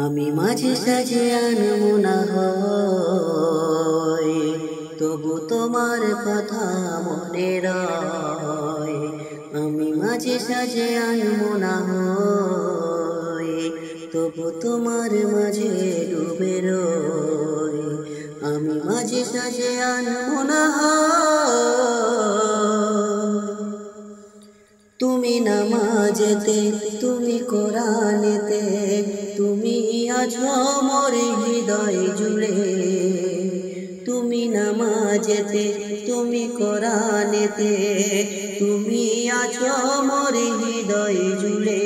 আমি মাঝে সাজে আনমো না হয়, তবু তোমার কথা মনে রয়। আমি মাঝে সাজে আনমো না হয়, তবু তোমার মাঝে ডুবে রয়। আমি মাঝে সাজে আনমো না হয়। তুমি নামাজেতে, তুমি কোরআনেতে, তুমি আছো মোর হৃদয় জুড়ে। তুমি নামাজেতে, তুমি কোরআনেতে, তুমি আছো মোর হৃদয় জুড়ে।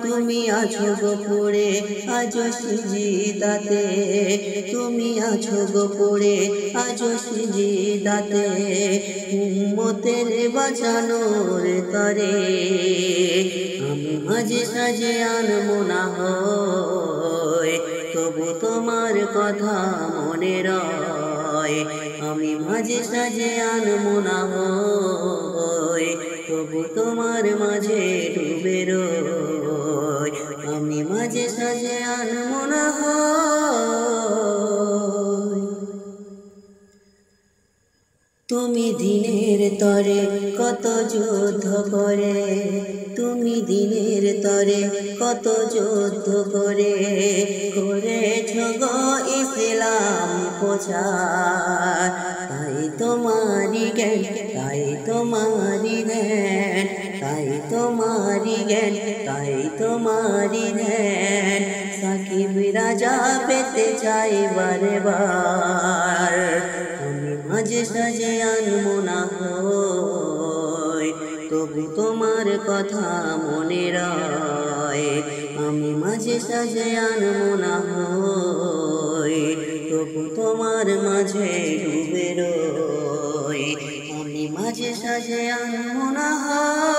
তুমি আছো গোপরে আজ সিজদাতে, তুমি আছো গোপরে আজ সিজদাতে, উম্মতের বাঁচানোর তরে। আমি মাঝে সাজে আনমো না হয়, তবু তোমার কথা মনে রয়। আমি মাঝে সাজে আনমো না হয়, তবু তোমার মাঝে ডুবে রয়। আমি মাঝে সাজে আনমো না হয়। তুমি দিনের তরে কত যুদ্ধ করে, তুমি দিনের তরে কত যুদ্ধ করে, করেছ গো ইসলাম প্রচার। তাই তোমারি জ্ঞান, তাই তোমারি ধ্যান, তাই তোমারি জ্ঞান, তাই তোমারি ধ্যান। সাকিব রাজা পেতে চাই বারে বার। আমি মাঝে সাজে আনমো না হয়, তবু তোমার কথা মনে রয়। আমি মাঝে সাজে আনমো না হয়, তবু তোমার মাঝে ডুবে রয়। আমি মাঝে সাজে আনমো না হয়।